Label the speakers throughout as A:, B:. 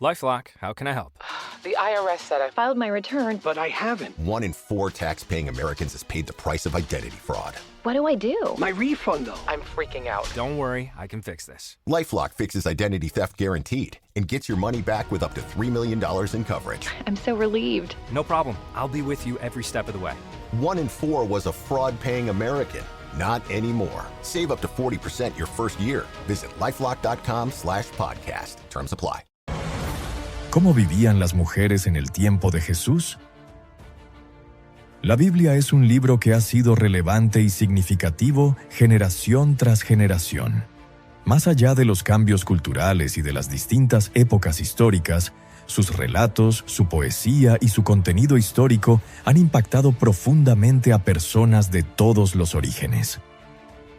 A: LifeLock, how can I help?
B: The IRS said I filed my return,
C: But I haven't.
D: 1 in 4 tax-paying Americans has paid the price of identity fraud.
B: What do I do?
C: My refund, though.
B: I'm freaking out.
A: Don't worry, I can fix this.
D: LifeLock fixes identity theft guaranteed and gets your money back with up to $3 million in coverage.
B: I'm so relieved.
A: No problem. I'll be with you every step of the way.
D: 1 in 4 was a fraud-paying American. Not anymore. Save up to 40% your first year. Visit LifeLock.com/podcast. Terms apply.
E: ¿Cómo vivían las mujeres en el tiempo de Jesús? La Biblia es un libro que ha sido relevante y significativo generación tras generación. Más allá de los cambios culturales y de las distintas épocas históricas, sus relatos, su poesía y su contenido histórico han impactado profundamente a personas de todos los orígenes.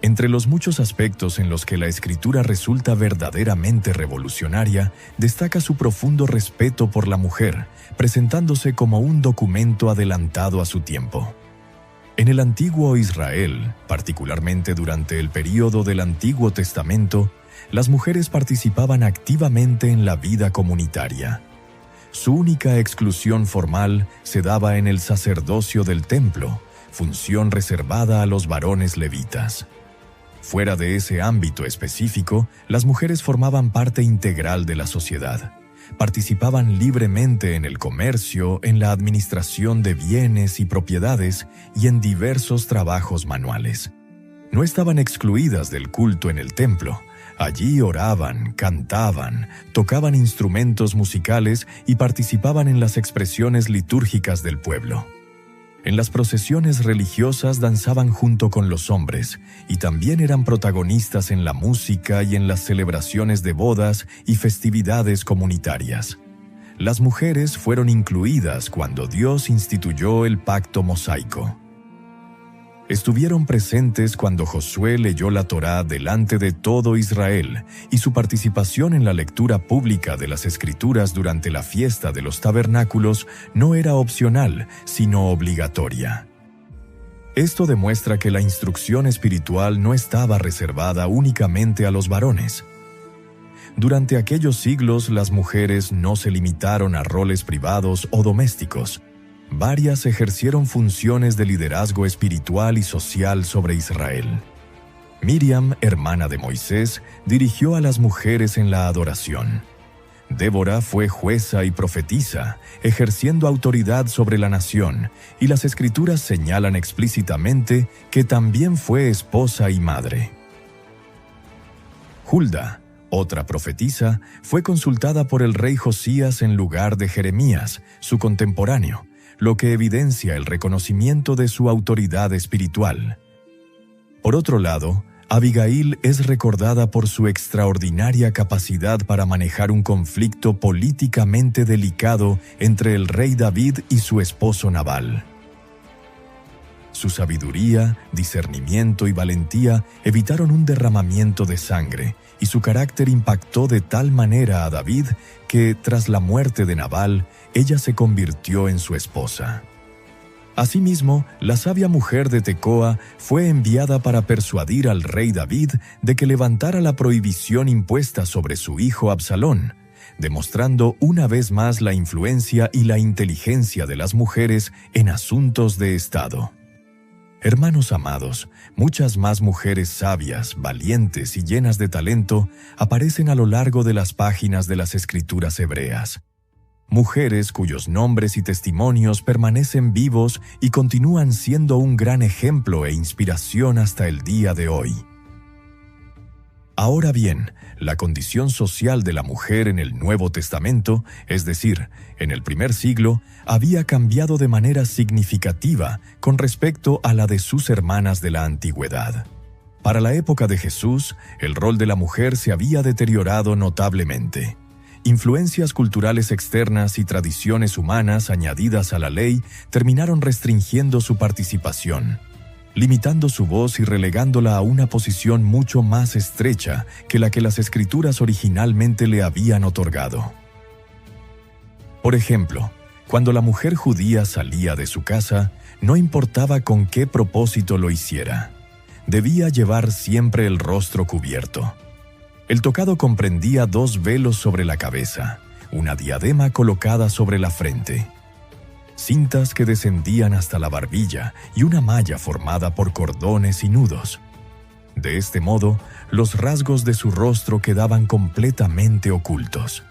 E: Entre los muchos aspectos en los que la escritura resulta verdaderamente revolucionaria, destaca su profundo respeto por la mujer, presentándose como un documento adelantado a su tiempo. En el antiguo Israel, particularmente durante el período del Antiguo Testamento, las mujeres participaban activamente en la vida comunitaria. Su única exclusión formal se daba en el sacerdocio del templo, función reservada a los varones levitas. Fuera de ese ámbito específico, las mujeres formaban parte integral de la sociedad. Participaban libremente en el comercio, en la administración de bienes y propiedades y en diversos trabajos manuales. No estaban excluidas del culto en el templo. Allí oraban, cantaban, tocaban instrumentos musicales y participaban en las expresiones litúrgicas del pueblo. En las procesiones religiosas danzaban junto con los hombres y también eran protagonistas en la música y en las celebraciones de bodas y festividades comunitarias. Las mujeres fueron incluidas cuando Dios instituyó el pacto mosaico. Estuvieron presentes cuando Josué leyó la Torá delante de todo Israel y su participación en la lectura pública de las Escrituras durante la fiesta de los tabernáculos no era opcional, sino obligatoria. Esto demuestra que la instrucción espiritual no estaba reservada únicamente a los varones. Durante aquellos siglos, las mujeres no se limitaron a roles privados o domésticos. Varias ejercieron funciones de liderazgo espiritual y social sobre Israel. Miriam, hermana de Moisés, dirigió a las mujeres en la adoración. Débora fue jueza y profetisa, ejerciendo autoridad sobre la nación, y las Escrituras señalan explícitamente que también fue esposa y madre. Hulda, otra profetisa, fue consultada por el rey Josías en lugar de Jeremías, su contemporáneo, lo que evidencia el reconocimiento de su autoridad espiritual. Por otro lado, Abigail es recordada por su extraordinaria capacidad para manejar un conflicto políticamente delicado entre el rey David y su esposo Nabal. Su sabiduría, discernimiento y valentía evitaron un derramamiento de sangre, y su carácter impactó de tal manera a David que, tras la muerte de Nabal, ella se convirtió en su esposa. Asimismo, la sabia mujer de Tecoa fue enviada para persuadir al rey David de que levantara la prohibición impuesta sobre su hijo Absalón, demostrando una vez más la influencia y la inteligencia de las mujeres en asuntos de Estado. Hermanos amados, muchas más mujeres sabias, valientes y llenas de talento aparecen a lo largo de las páginas de las Escrituras hebreas. Mujeres cuyos nombres y testimonios permanecen vivos y continúan siendo un gran ejemplo e inspiración hasta el día de hoy. Ahora bien, la condición social de la mujer en el Nuevo Testamento, es decir, en el primer siglo, había cambiado de manera significativa con respecto a la de sus hermanas de la antigüedad. Para la época de Jesús, el rol de la mujer se había deteriorado notablemente. Influencias culturales externas y tradiciones humanas añadidas a la ley terminaron restringiendo su participación, limitando su voz y relegándola a una posición mucho más estrecha que la que las Escrituras originalmente le habían otorgado. Por ejemplo, cuando la mujer judía salía de su casa, no importaba con qué propósito lo hiciera. Debía llevar siempre el rostro cubierto. El tocado comprendía 2 velos sobre la cabeza, una diadema colocada sobre la frente, cintas que descendían hasta la barbilla y una malla formada por cordones y nudos. De este modo, los rasgos de su rostro quedaban completamente ocultos.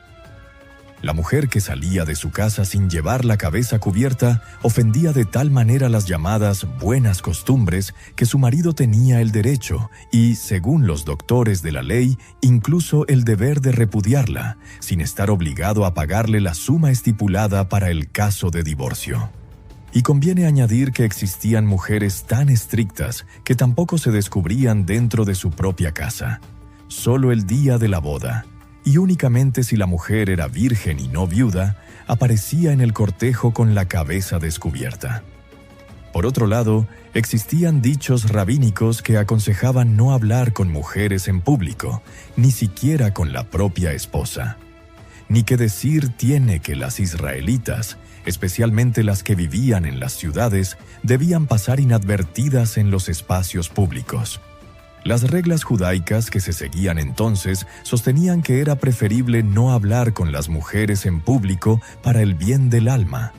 E: La mujer que salía de su casa sin llevar la cabeza cubierta ofendía de tal manera las llamadas buenas costumbres que su marido tenía el derecho y, según los doctores de la ley, incluso el deber de repudiarla, sin estar obligado a pagarle la suma estipulada para el caso de divorcio. Y conviene añadir que existían mujeres tan estrictas que tampoco se descubrían dentro de su propia casa. Solo el día de la boda, y únicamente si la mujer era virgen y no viuda, aparecía en el cortejo con la cabeza descubierta. Por otro lado, existían dichos rabínicos que aconsejaban no hablar con mujeres en público, ni siquiera con la propia esposa. Ni que decir tiene que las israelitas, especialmente las que vivían en las ciudades, debían pasar inadvertidas en los espacios públicos. Las reglas judaicas que se seguían entonces sostenían que era preferible no hablar con las mujeres en público para el bien del alma.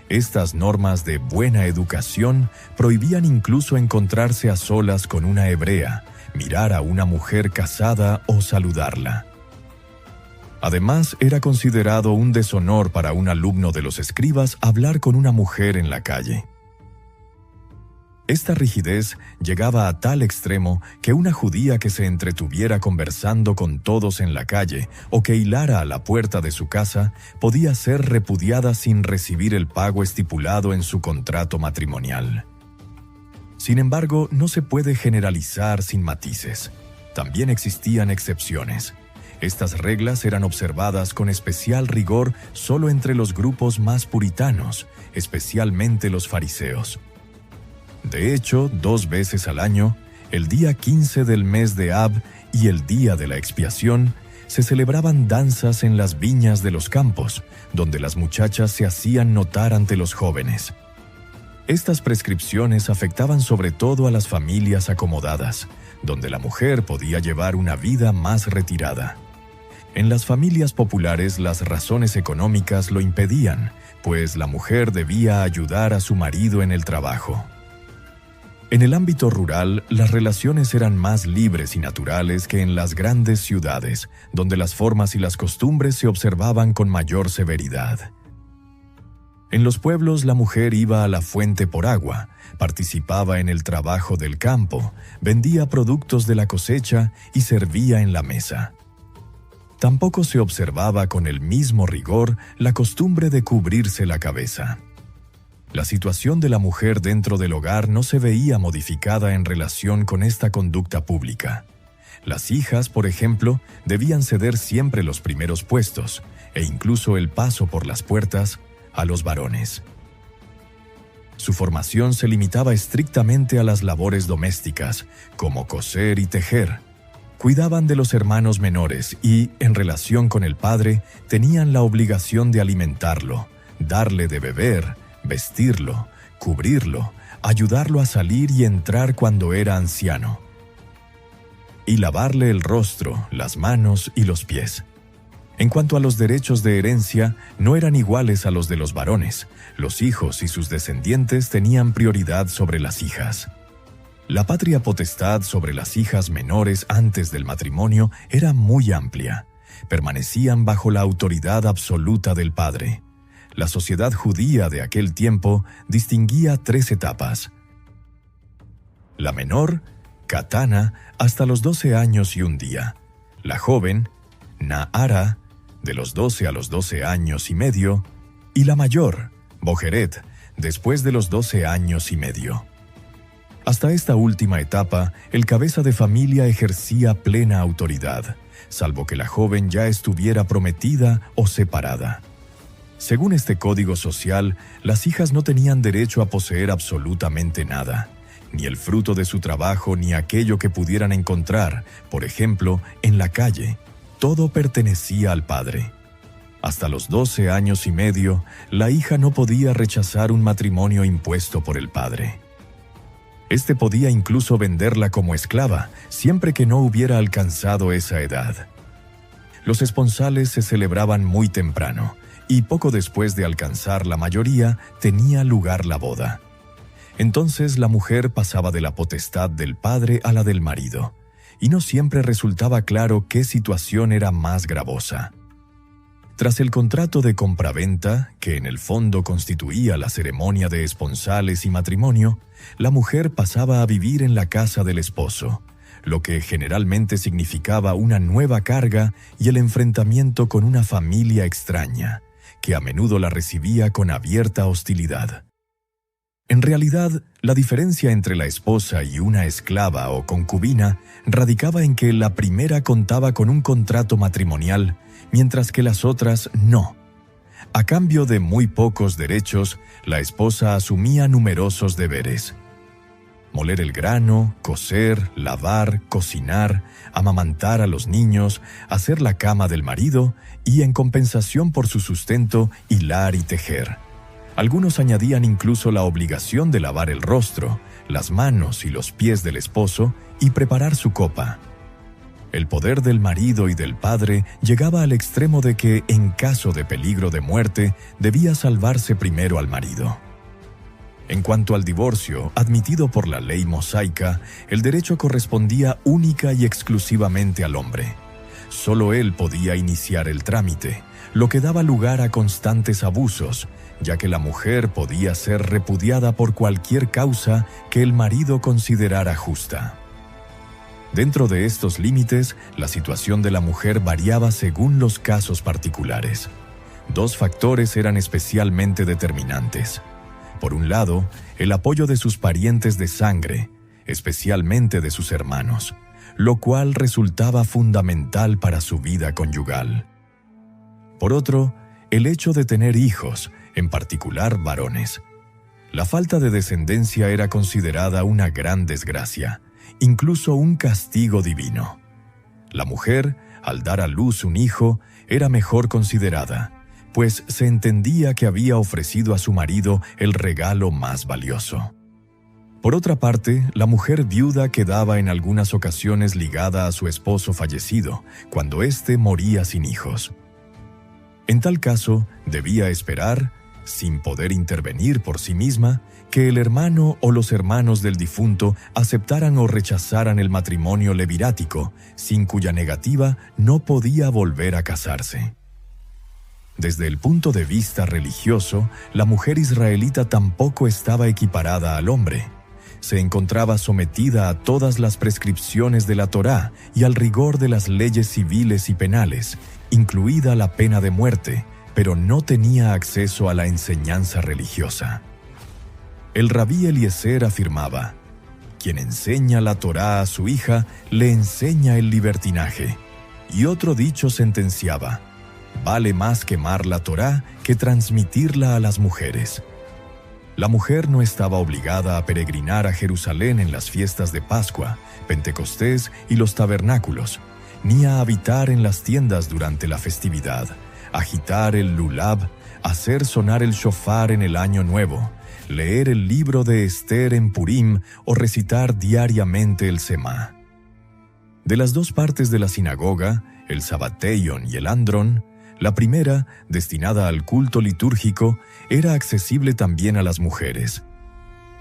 E: Estas normas de buena educación prohibían incluso encontrarse a solas con una hebrea, mirar a una mujer casada o saludarla. Además, era considerado un deshonor para un alumno de los escribas hablar con una mujer en la calle. Esta rigidez llegaba a tal extremo que una judía que se entretuviera conversando con todos en la calle o que hilara a la puerta de su casa podía ser repudiada sin recibir el pago estipulado en su contrato matrimonial. Sin embargo, no se puede generalizar sin matices. También existían excepciones. Estas reglas eran observadas con especial rigor solo entre los grupos más puritanos, especialmente los fariseos. De hecho, 2 veces al año, el día 15 del mes de Ab y el día de la expiación, se celebraban danzas en las viñas de los campos, donde las muchachas se hacían notar ante los jóvenes. Estas prescripciones afectaban sobre todo a las familias acomodadas, donde la mujer podía llevar una vida más retirada. En las familias populares las razones económicas lo impedían, pues la mujer debía ayudar a su marido en el trabajo. En el ámbito rural, las relaciones eran más libres y naturales que en las grandes ciudades, donde las formas y las costumbres se observaban con mayor severidad. En los pueblos, la mujer iba a la fuente por agua, participaba en el trabajo del campo, vendía productos de la cosecha y servía en la mesa. Tampoco se observaba con el mismo rigor la costumbre de cubrirse la cabeza. La situación de la mujer dentro del hogar no se veía modificada en relación con esta conducta pública. Las hijas, por ejemplo, debían ceder siempre los primeros puestos, e incluso el paso por las puertas, a los varones. Su formación se limitaba estrictamente a las labores domésticas, como coser y tejer. Cuidaban de los hermanos menores y, en relación con el padre, tenían la obligación de alimentarlo, darle de beber, vestirlo, cubrirlo, ayudarlo a salir y entrar cuando era anciano, y lavarle el rostro, las manos y los pies. En cuanto a los derechos de herencia, no eran iguales a los de los varones. Los hijos y sus descendientes tenían prioridad sobre las hijas. La patria potestad sobre las hijas menores antes del matrimonio era muy amplia. Permanecían bajo la autoridad absoluta del padre. La sociedad judía de aquel tiempo distinguía 3 etapas. La menor, Katana, hasta los 12 años y 1 día. La joven, Nahara, de los 12 a los 12 años y medio. Y la mayor, Bojeret, después de los 12 años y medio. Hasta esta última etapa, el cabeza de familia ejercía plena autoridad, salvo que la joven ya estuviera prometida o separada. Según este código social, las hijas no tenían derecho a poseer absolutamente nada, ni el fruto de su trabajo ni aquello que pudieran encontrar, por ejemplo, en la calle. Todo pertenecía al padre. Hasta los 12 años y medio, la hija no podía rechazar un matrimonio impuesto por el padre. Este podía incluso venderla como esclava, siempre que no hubiera alcanzado esa edad. Los esponsales se celebraban muy temprano, y poco después de alcanzar la mayoría tenía lugar la boda. Entonces la mujer pasaba de la potestad del padre a la del marido, y no siempre resultaba claro qué situación era más gravosa. Tras el contrato de compraventa, que en el fondo constituía la ceremonia de esponsales y matrimonio, la mujer pasaba a vivir en la casa del esposo, lo que generalmente significaba una nueva carga y el enfrentamiento con una familia extraña, que a menudo la recibía con abierta hostilidad. En realidad, la diferencia entre la esposa y una esclava o concubina radicaba en que la primera contaba con un contrato matrimonial, mientras que las otras no. A cambio de muy pocos derechos, la esposa asumía numerosos deberes: moler el grano, coser, lavar, cocinar, amamantar a los niños, hacer la cama del marido y, en compensación por su sustento, hilar y tejer. Algunos añadían incluso la obligación de lavar el rostro, las manos y los pies del esposo y preparar su copa. El poder del marido y del padre llegaba al extremo de que, en caso de peligro de muerte, debía salvarse primero al marido. En cuanto al divorcio, admitido por la ley mosaica, el derecho correspondía única y exclusivamente al hombre. Solo él podía iniciar el trámite, lo que daba lugar a constantes abusos, ya que la mujer podía ser repudiada por cualquier causa que el marido considerara justa. Dentro de estos límites, la situación de la mujer variaba según los casos particulares. Dos factores eran especialmente determinantes. Por un lado, el apoyo de sus parientes de sangre, especialmente de sus hermanos, lo cual resultaba fundamental para su vida conyugal. Por otro, el hecho de tener hijos, en particular varones. La falta de descendencia era considerada una gran desgracia, incluso un castigo divino. La mujer, al dar a luz un hijo, era mejor considerada, pues se entendía que había ofrecido a su marido el regalo más valioso. Por otra parte, la mujer viuda quedaba en algunas ocasiones ligada a su esposo fallecido, cuando éste moría sin hijos. En tal caso, debía esperar, sin poder intervenir por sí misma, que el hermano o los hermanos del difunto aceptaran o rechazaran el matrimonio levirático, sin cuya negativa no podía volver a casarse. Desde el punto de vista religioso, la mujer israelita tampoco estaba equiparada al hombre. Se encontraba sometida a todas las prescripciones de la Torá y al rigor de las leyes civiles y penales, incluida la pena de muerte, pero no tenía acceso a la enseñanza religiosa. El rabí Eliezer afirmaba: quien enseña la Torá a su hija, le enseña el libertinaje. Y otro dicho sentenciaba: vale más quemar la Torá que transmitirla a las mujeres. La mujer no estaba obligada a peregrinar a Jerusalén en las fiestas de Pascua, Pentecostés y los tabernáculos, ni a habitar en las tiendas durante la festividad, agitar el lulab, hacer sonar el shofar en el Año Nuevo, leer el libro de Esther en Purim o recitar diariamente el Semá. De las dos partes de la sinagoga, el Sabateion y el Andrón, la primera, destinada al culto litúrgico, era accesible también a las mujeres.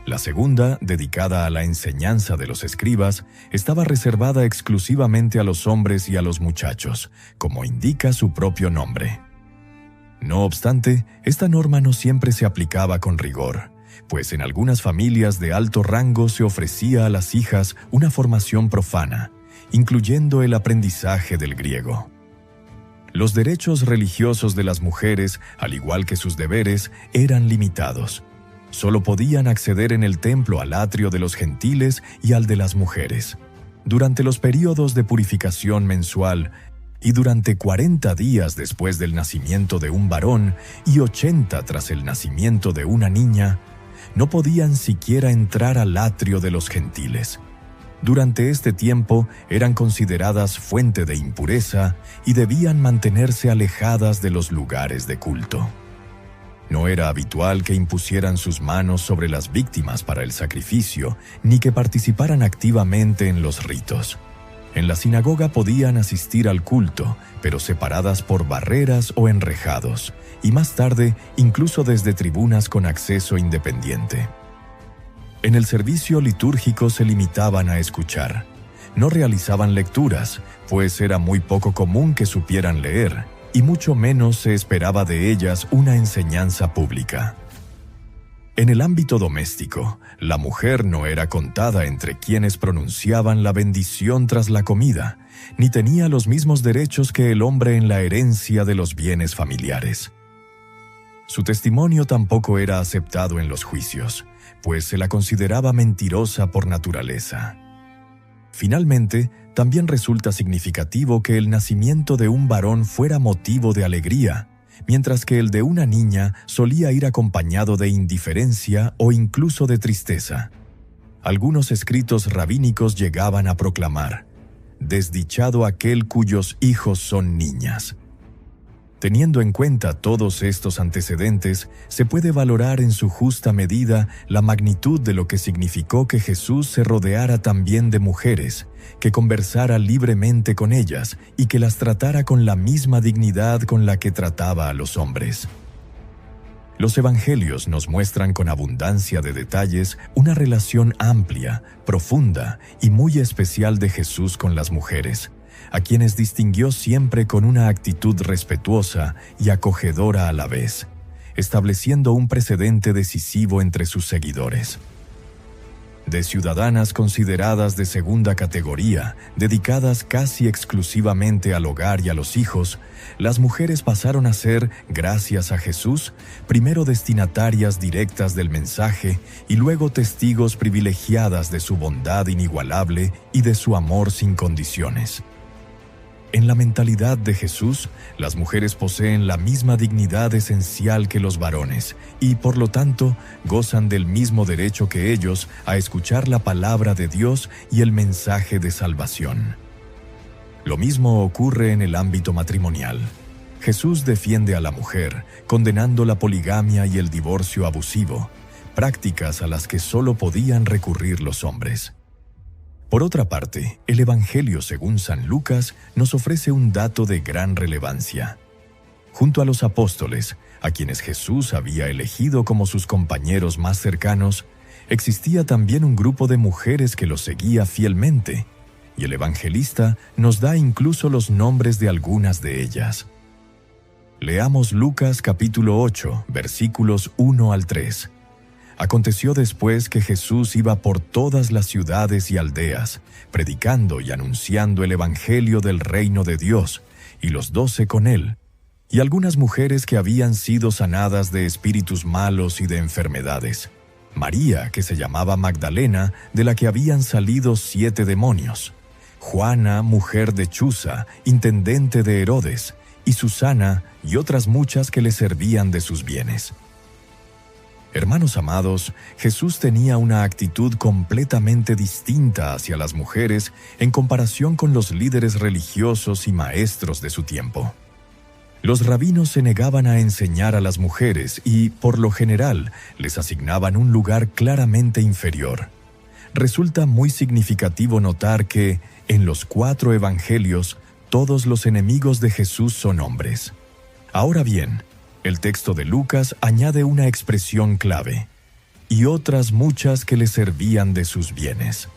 E: La segunda, dedicada a la enseñanza de los escribas, estaba reservada exclusivamente a los hombres y a los muchachos, como indica su propio nombre. No obstante, esta norma no siempre se aplicaba con rigor, pues en algunas familias de alto rango se ofrecía a las hijas una formación profana, incluyendo el aprendizaje del griego. Los derechos religiosos de las mujeres, al igual que sus deberes, eran limitados. Solo podían acceder en el templo al atrio de los gentiles y al de las mujeres. Durante los períodos de purificación mensual y durante 40 días después del nacimiento de un varón y 80 tras el nacimiento de una niña, no podían siquiera entrar al atrio de los gentiles. Durante este tiempo eran consideradas fuente de impureza y debían mantenerse alejadas de los lugares de culto. No era habitual que impusieran sus manos sobre las víctimas para el sacrificio, ni que participaran activamente en los ritos. En la sinagoga podían asistir al culto, pero separadas por barreras o enrejados, y más tarde incluso desde tribunas con acceso independiente. En el servicio litúrgico se limitaban a escuchar. No realizaban lecturas, pues era muy poco común que supieran leer, y mucho menos se esperaba de ellas una enseñanza pública. En el ámbito doméstico, la mujer no era contada entre quienes pronunciaban la bendición tras la comida, ni tenía los mismos derechos que el hombre en la herencia de los bienes familiares. Su testimonio tampoco era aceptado en los juicios, pues se la consideraba mentirosa por naturaleza. Finalmente, también resulta significativo que el nacimiento de un varón fuera motivo de alegría, mientras que el de una niña solía ir acompañado de indiferencia o incluso de tristeza. Algunos escritos rabínicos llegaban a proclamar: «Desdichado aquel cuyos hijos son niñas». Teniendo en cuenta todos estos antecedentes, se puede valorar en su justa medida la magnitud de lo que significó que Jesús se rodeara también de mujeres, que conversara libremente con ellas y que las tratara con la misma dignidad con la que trataba a los hombres. Los evangelios nos muestran con abundancia de detalles una relación amplia, profunda y muy especial de Jesús con las mujeres, a quienes distinguió siempre con una actitud respetuosa y acogedora a la vez, estableciendo un precedente decisivo entre sus seguidores. De ciudadanas consideradas de segunda categoría, dedicadas casi exclusivamente al hogar y a los hijos, las mujeres pasaron a ser, gracias a Jesús, primero destinatarias directas del mensaje y luego testigos privilegiadas de su bondad inigualable y de su amor sin condiciones. En la mentalidad de Jesús, las mujeres poseen la misma dignidad esencial que los varones y, por lo tanto, gozan del mismo derecho que ellos a escuchar la palabra de Dios y el mensaje de salvación. Lo mismo ocurre en el ámbito matrimonial. Jesús defiende a la mujer, condenando la poligamia y el divorcio abusivo, prácticas a las que solo podían recurrir los hombres. Por otra parte, el Evangelio según San Lucas nos ofrece un dato de gran relevancia. Junto a los apóstoles, a quienes Jesús había elegido como sus compañeros más cercanos, existía también un grupo de mujeres que lo seguía fielmente, y el evangelista nos da incluso los nombres de algunas de ellas. Leamos Lucas capítulo 8, versículos 1 al 3. Aconteció después que Jesús iba por todas las ciudades y aldeas, predicando y anunciando el evangelio del reino de Dios, y los 12 con él, y algunas mujeres que habían sido sanadas de espíritus malos y de enfermedades. María, que se llamaba Magdalena, de la que habían salido 7 demonios. Juana, mujer de Chuza, intendente de Herodes, y Susana, y otras muchas que le servían de sus bienes. Hermanos amados, Jesús tenía una actitud completamente distinta hacia las mujeres en comparación con los líderes religiosos y maestros de su tiempo. Los rabinos se negaban a enseñar a las mujeres y, por lo general, les asignaban un lugar claramente inferior. Resulta muy significativo notar que, en los 4 evangelios, todos los enemigos de Jesús son hombres. Ahora bien, el texto de Lucas añade una expresión clave: y otras muchas que le servían de sus bienes.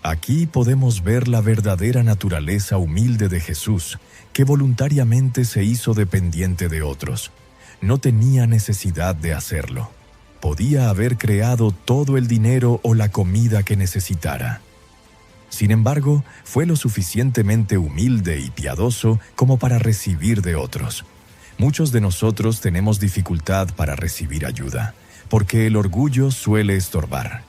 E: Aquí podemos ver la verdadera naturaleza humilde de Jesús, que voluntariamente se hizo dependiente de otros. No tenía necesidad de hacerlo. Podía haber creado todo el dinero o la comida que necesitara. Sin embargo, fue lo suficientemente humilde y piadoso como para recibir de otros. Muchos de nosotros tenemos dificultad para recibir ayuda, porque el orgullo suele estorbar.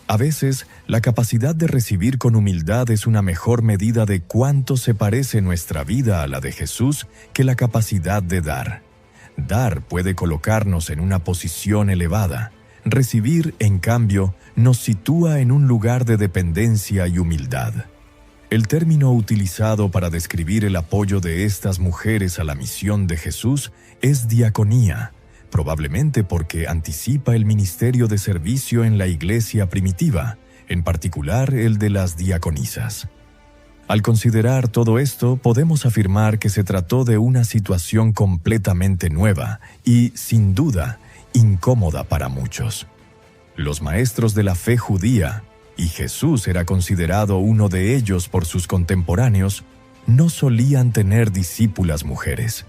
E: A veces, la capacidad de recibir con humildad es una mejor medida de cuánto se parece nuestra vida a la de Jesús que la capacidad de dar. Dar puede colocarnos en una posición elevada. Recibir, en cambio, nos sitúa en un lugar de dependencia y humildad. El término utilizado para describir el apoyo de estas mujeres a la misión de Jesús es diaconía, probablemente porque anticipa el ministerio de servicio en la iglesia primitiva, en particular el de las diaconisas. Al considerar todo esto, podemos afirmar que se trató de una situación completamente nueva y, sin duda, incómoda para muchos. Los maestros de la fe judía, y Jesús era considerado uno de ellos por sus contemporáneos, no solían tener discípulas mujeres.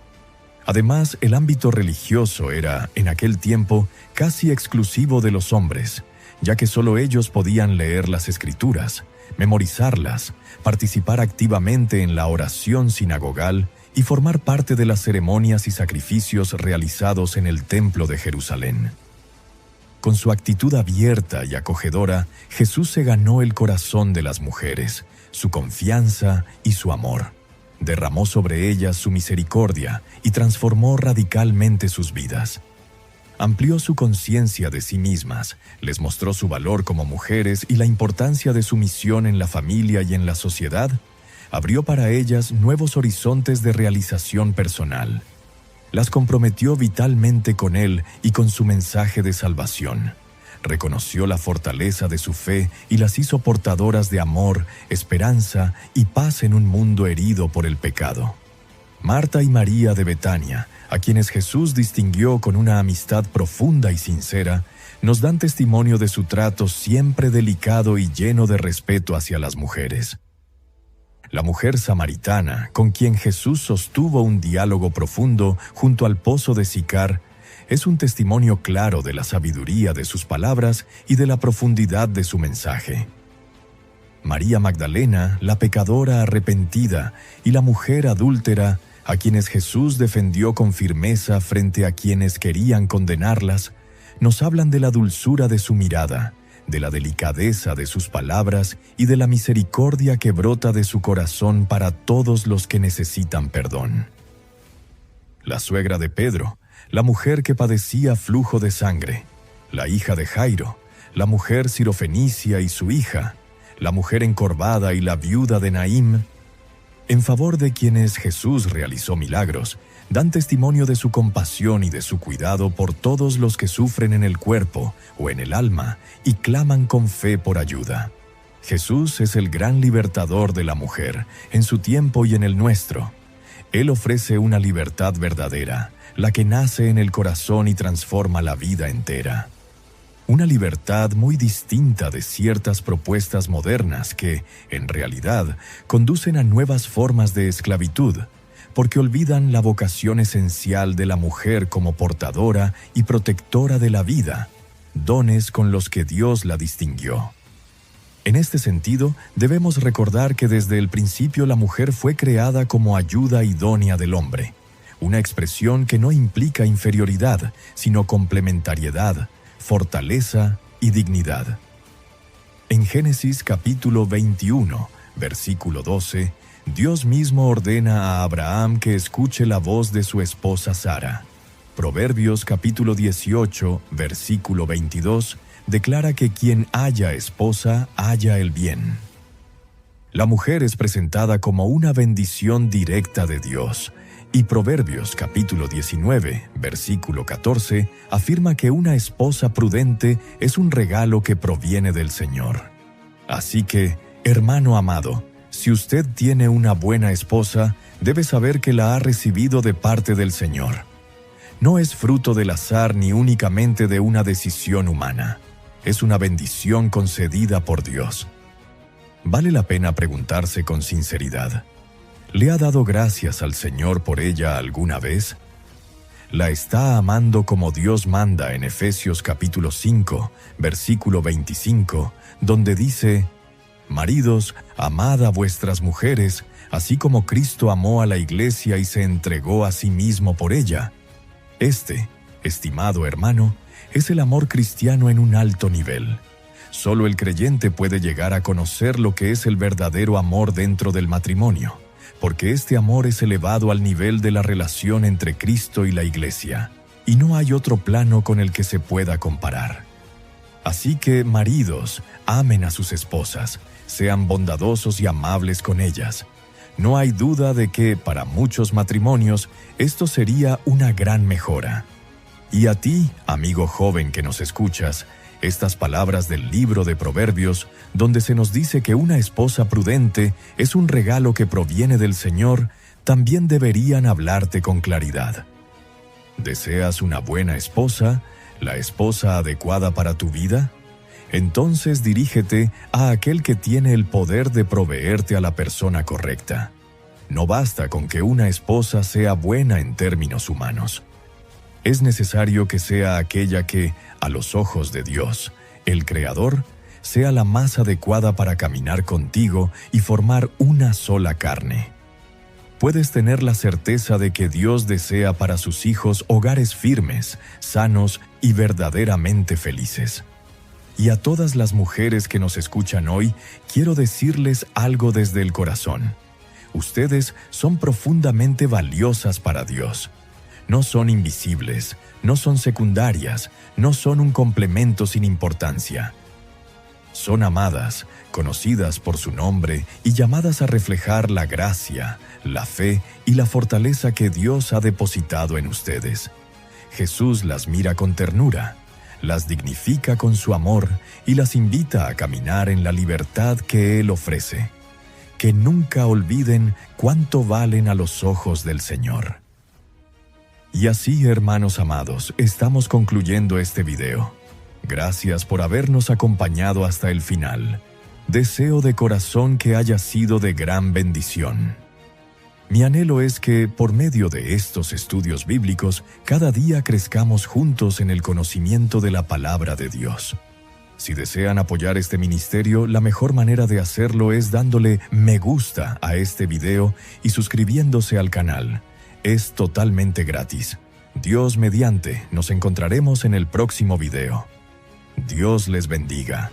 E: Además, el ámbito religioso era, en aquel tiempo, casi exclusivo de los hombres, ya que solo ellos podían leer las Escrituras, memorizarlas, participar activamente en la oración sinagogal y formar parte de las ceremonias y sacrificios realizados en el Templo de Jerusalén. Con su actitud abierta y acogedora, Jesús se ganó el corazón de las mujeres, su confianza y su amor. Derramó sobre ellas su misericordia y transformó radicalmente sus vidas. Amplió su conciencia de sí mismas, les mostró su valor como mujeres y la importancia de su misión en la familia y en la sociedad. Abrió para ellas nuevos horizontes de realización personal. Las comprometió vitalmente con Él y con su mensaje de salvación. Reconoció la fortaleza de su fe y las hizo portadoras de amor, esperanza y paz en un mundo herido por el pecado. Marta y María de Betania, a quienes Jesús distinguió con una amistad profunda y sincera, nos dan testimonio de su trato siempre delicado y lleno de respeto hacia las mujeres. La mujer samaritana, con quien Jesús sostuvo un diálogo profundo junto al pozo de Sicar, es un testimonio claro de la sabiduría de sus palabras y de la profundidad de su mensaje. María Magdalena, la pecadora arrepentida, y la mujer adúltera, a quienes Jesús defendió con firmeza frente a quienes querían condenarlas, nos hablan de la dulzura de su mirada, de la delicadeza de sus palabras y de la misericordia que brota de su corazón para todos los que necesitan perdón. La suegra de Pedro, la mujer que padecía flujo de sangre, la hija de Jairo, la mujer sirofenicia y su hija, la mujer encorvada y la viuda de Naim, en favor de quienes Jesús realizó milagros, dan testimonio de su compasión y de su cuidado por todos los que sufren en el cuerpo o en el alma y claman con fe por ayuda. Jesús es el gran libertador de la mujer, en su tiempo y en el nuestro. Él ofrece una libertad verdadera, la que nace en el corazón y transforma la vida entera. Una libertad muy distinta de ciertas propuestas modernas que, en realidad, conducen a nuevas formas de esclavitud, porque olvidan la vocación esencial de la mujer como portadora y protectora de la vida, dones con los que Dios la distinguió. En este sentido, debemos recordar que desde el principio la mujer fue creada como ayuda idónea del hombre, una expresión que no implica inferioridad, sino complementariedad, fortaleza y dignidad. En Génesis capítulo 21, versículo 12, Dios mismo ordena a Abraham que escuche la voz de su esposa Sara. Proverbios capítulo 18, versículo 22, declara que quien haya esposa, haya el bien. La mujer es presentada como una bendición directa de Dios, y Proverbios capítulo 19, versículo 14, afirma que una esposa prudente es un regalo que proviene del Señor. Así que, hermano amado, si usted tiene una buena esposa, debe saber que la ha recibido de parte del Señor. No es fruto del azar ni únicamente de una decisión humana. Es una bendición concedida por Dios. Vale la pena preguntarse con sinceridad: ¿le ha dado gracias al Señor por ella alguna vez? ¿La está amando como Dios manda en Efesios capítulo 5, versículo 25, donde dice: Maridos, amad a vuestras mujeres, así como Cristo amó a la iglesia y se entregó a sí mismo por ella? Este, estimado hermano, es el amor cristiano en un alto nivel. Solo el creyente puede llegar a conocer lo que es el verdadero amor dentro del matrimonio, porque este amor es elevado al nivel de la relación entre Cristo y la iglesia, y no hay otro plano con el que se pueda comparar. Así que, maridos, amen a sus esposas, sean bondadosos y amables con ellas. No hay duda de que, para muchos matrimonios, esto sería una gran mejora. Y a ti, amigo joven que nos escuchas, Estas palabras del libro de Proverbios, donde se nos dice que una esposa prudente es un regalo que proviene del Señor, también deberían hablarte con claridad. ¿Deseas una buena esposa, la esposa adecuada para tu vida? Entonces dirígete a aquel que tiene el poder de proveerte a la persona correcta. No basta con que una esposa sea buena en términos humanos. Es necesario que sea aquella que, a los ojos de Dios, el Creador, sea la más adecuada para caminar contigo y formar una sola carne. Puedes tener la certeza de que Dios desea para sus hijos hogares firmes, sanos y verdaderamente felices. Y a todas las mujeres que nos escuchan hoy, quiero decirles algo desde el corazón. Ustedes son profundamente valiosas para Dios. No son invisibles, no son secundarias, no son un complemento sin importancia. Son amadas, conocidas por su nombre y llamadas a reflejar la gracia, la fe y la fortaleza que Dios ha depositado en ustedes. Jesús las mira con ternura, las dignifica con su amor y las invita a caminar en la libertad que Él ofrece. Que nunca olviden cuánto valen a los ojos del Señor. Y así, hermanos amados, estamos concluyendo este video. Gracias por habernos acompañado hasta el final. Deseo de corazón que haya sido de gran bendición. Mi anhelo es que, por medio de estos estudios bíblicos, cada día crezcamos juntos en el conocimiento de la palabra de Dios. Si desean apoyar este ministerio, la mejor manera de hacerlo es dándole me gusta a este video y suscribiéndose al canal. Es totalmente gratis. Dios mediante, nos encontraremos en el próximo video. Dios les bendiga.